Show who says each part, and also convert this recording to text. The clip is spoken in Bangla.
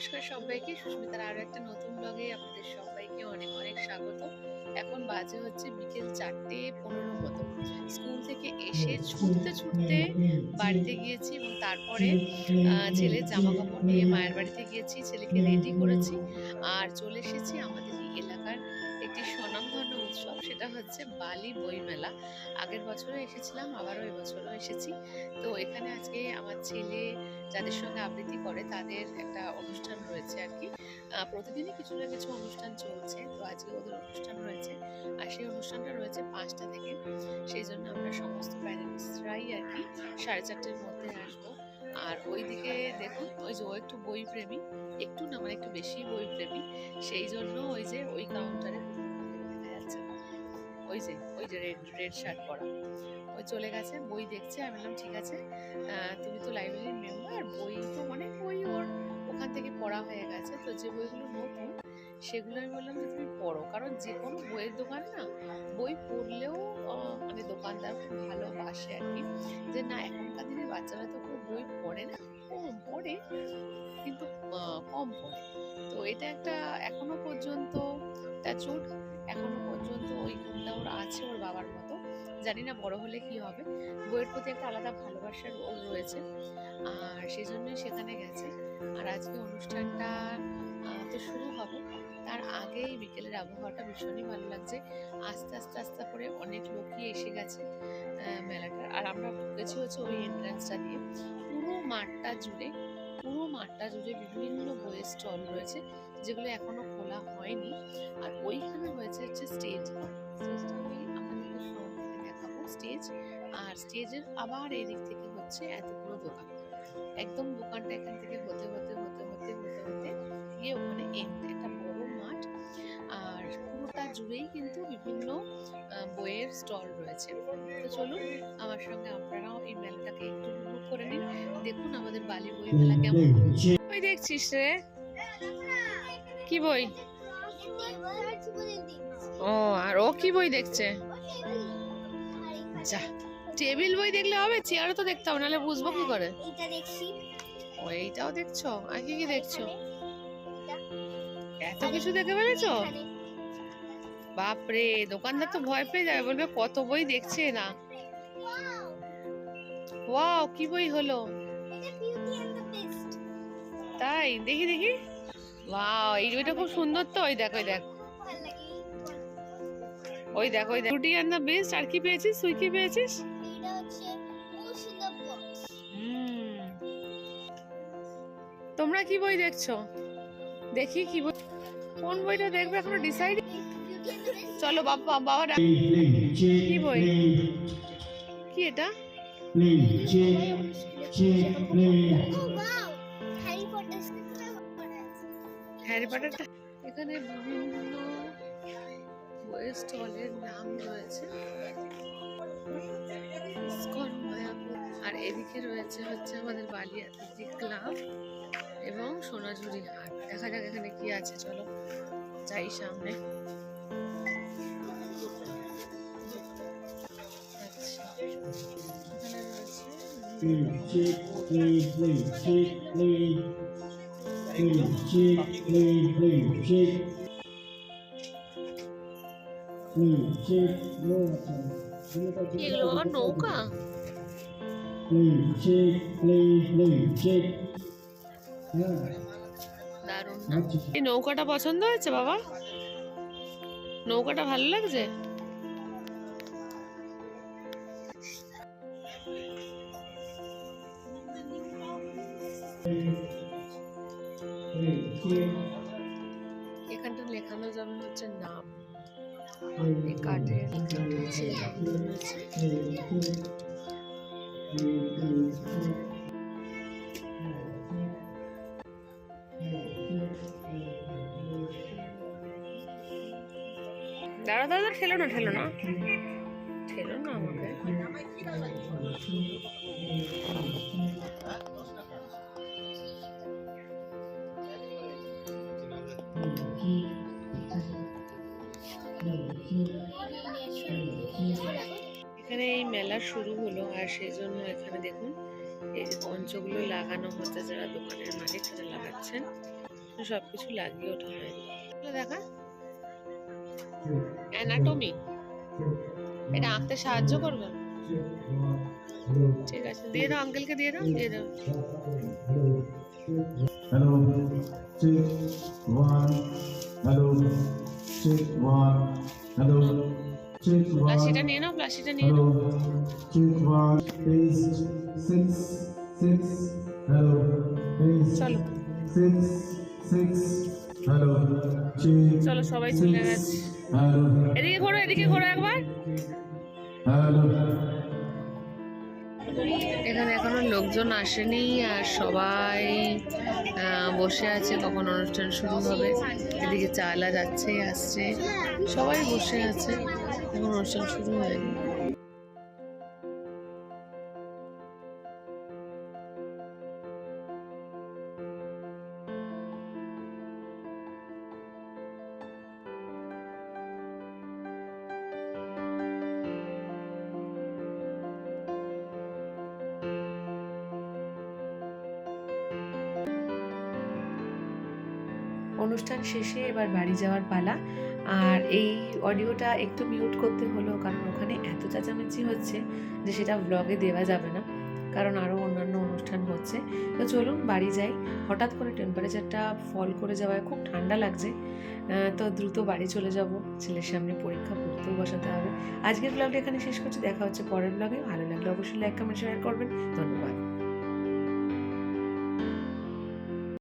Speaker 1: নমস্কার সবাইকে, সুস্মিতার আরো একটা নতুন ব্লগে আপনাদের সবাইকে অনেক অনেক স্বাগত। এখন বাজে হচ্ছে বিকেল 4:15 মতো। স্কুল থেকে এসে ছুটতে ছুটতে বাড়িতে গিয়েছি এবং তারপরে ছেলের জামা কাপড় নিয়ে মায়ের বাড়িতে গিয়েছি, ছেলেকে রেডি করেছি আর চলে এসেছি আমাদের এই এলাকার একটি স্বনামধন্য উৎসব, সেটা হচ্ছে বালি বইমেলা। আগের বছরও এসেছিলাম, আবারও এবছরও এসেছি। তো এখানে আজকে আমার ছেলে যাদের সঙ্গে আবৃত্তি করে তাদের একটা অনুষ্ঠান রয়েছে আর কি। প্রতিদিনই কিছু না কিছু অনুষ্ঠান চলছে, তো আজকে ওদের অনুষ্ঠান রয়েছে আর সেই অনুষ্ঠানটা রয়েছে 5টা থেকে। সেই জন্য আমরা সমস্ত প্যারেন্টসরাই আর কি 4:30-র মধ্যে আসবো। আর ওইদিকে দেখুন, ওই যে ও একটু বই প্রেমী, একটু না মানে একটু বেশি বই প্রেমী, সেই জন্য ওই যে ওই কাউন্টারে দেখা যাচ্ছে, ওই যে রেড রেড শার্ট পরা ওই চলে গেছে, বই দেখছে। আমি বললাম ঠিক আছে, তুমি তো লাইব্রেরির মেম্বার, বই তো অনেক বই ওর ওখান থেকে পড়া হয়ে গেছে, তো যে বইগুলো নতুন সেগুলো আমি বললাম যে তুমি পড়ো, কারণ যে কোনো বইয়ের দোকানে না বই পড়লেও মানে দোকানদার খুব ভালোবাসে আর কি, যে না এখনকার দিনে বাচ্চারা তো কেউ বই পড়ে না, কম পড়ে কিন্তু কম পড়ে। তো এটা একটা এখনো পর্যন্ত ট্যাচুড, এখনো পর্যন্ত ওই গুণটা ওর আছে ওর বাবার মতো। জানি না বড় হলে কি হবে, বইয়ের প্রতি একটা আলাদা ভালোবাসার ওর রয়েছে আর সেই জন্যই সেখানে গেছে। আর আজকে অনুষ্ঠানটা তো শুরু হবে, তার আগেই বিকেলের আবহাওয়াটা ভীষণই ভালো লাগছে। আস্তে আস্তে আস্তে করে অনেক লোকই এসে গেছে মেলাটার। আর আমরা ঢুকেছি হচ্ছে ওই এন্ট্রান্সটা দিয়ে। পুরো মাঠটা জুড়ে বিভিন্ন বইয়ের স্টল রয়েছে যেগুলো এখনো খোলা হয়নি। আর ওইখানে হয়েছে হচ্ছে স্টেজটা আমি আপনাদেরকে ফ্রন্ট থেকে দেখাবো স্টেজ, আর স্টেজের আবার এই দিক থেকে হচ্ছে এতগুলো দোকান। একদম দোকানটা এখান থেকে হতে হতে হতে হতে হতে হতে গিয়ে ওখানে একটা বড় মাঠ। আর পুরোটা জুড়েই কিন্তু বিভিন্ন বইয়ের স্টল রয়েছে। তো চলুন আমার সঙ্গে আপনারাও এই মেলাটাকে একটু উপভোগ করে নিন। দেখুন আমাদের বালি বই মেলা কেমন। বই দেখছিস রে? কি বই? ও, আর ও কি বই দেখছে? যা, টেবিল বই দেখলে হবে, চেয়ারও তো দেখতে হবে, নাহলে বুঝবো কি করে। ও, এইটাও দেখছো? আর কি কি দেখছো? এত কিছু দেখে ফেলেছো? বাপরে, দোকানদার তো ভয় পেয়ে যাবে, বলবে কত বই দেখছে না। ওয়াও, কি বই হলো? তাই, দেখি দেখি। ওয়াও, এই বইটা খুব সুন্দর তো। ওই দেখ, ওই দেখ, ওই দেখ, ওই দেখ, বিউটি অ্যান্ড দ্য বেস্ট। আর কি পেয়েছিস? তুই কি পেয়েছিস? তোমরা কি বই দেখছো? দেখি কি বই, কোন বইটা দেখবে এখনো ডিসাইড। চলো বাবা বাবা, কি বই? কি এটা? হ্যারি পটারটা। এখানে বিভিন্ন বইয়ের স্টলের নাম রয়েছে, আর এদিকে রয়েছে হচ্ছে আমাদের বালি অ্যাথলেটিক ক্লাব এবং সোনাঝুরি হাট। দেখা যাক এখানে কি আছে, চলো যাই সামনে। আচ্ছা, এখানে রয়েছে এগুলো আবার নৌকা। দারুণ না? এই নৌকাটা পছন্দ হয়েছে বাবা? নৌকাটা ভালো লাগছে? এখানটা লেখানো যাবে হচ্ছে নাম, কাঠের রয়েছে। দাঁড়া দাদা, ঠেলো না ঠেলো না ঠেলো না আমাকে। এখানে এই মেলা শুরু হলো আর সেই জন্য এখানে দেখুন এই যে মঞ্চগুলো লাগানো হচ্ছে, যারা দোকানের মালিক তারা লাগাচ্ছেন। সবকিছু লাগিয়ে ওঠা হয়নি। দেখা অ্যানাটমি, এটা আঁকতে সাহায্য করবে। ঠিক আছে, দিয়ে দাও আঙ্কেলকে, দিয়ে দাও, দিয়ে দাও।
Speaker 2: Hello, check one. Hello, check one. Hello, check
Speaker 1: প্লাসিটা
Speaker 2: one.
Speaker 1: নিয়ে নাও, প্লাসিটা নিয়ে
Speaker 2: Hello,
Speaker 1: নাও।
Speaker 2: check one. Page six, six. Hello, page
Speaker 1: চলো
Speaker 2: six, six. Hello, check
Speaker 1: চলো, সবাই চলে
Speaker 2: six.
Speaker 1: গেছে।
Speaker 2: Hello,
Speaker 1: এদিকে ঘোরো, এদিকে ঘোরো একবার।
Speaker 2: hello.
Speaker 1: এখানে এখনো লোকজন আসেনি, আর সবাই বসে আছে, কখন অনুষ্ঠান শুরু হবে। এদিকে চালা যাচ্ছে আসছে, সবাই বসে আছে, এখন অনুষ্ঠান শুরু হয়নি। অনুষ্ঠান শেষে এবার বাড়ি যাওয়ার পালা। আর এই অডিওটা একটু মিউট করতে হলো, কারণ ওখানে এত চেঁচামেচি হচ্ছে যে সেটা ব্লগে দেওয়া যাবে না, কারণ আরও অন্যান্য অনুষ্ঠান হচ্ছে। তো চলুন বাড়ি যাই। হঠাৎ করে টেম্পারেচারটা ফল করে যাওয়ায় খুব ঠান্ডা লাগছে, তো দ্রুত বাড়ি চলে যাব। ছেলের সামনে পরীক্ষা, পড়তেও বসাতে হবে। আজকের ব্লগটা এখানে শেষ করছি, দেখা হচ্ছে পরের ব্লগে। ভালো লাগলে অবশ্যই লাইক কমেন্ট শেয়ার করবেন। ধন্যবাদ।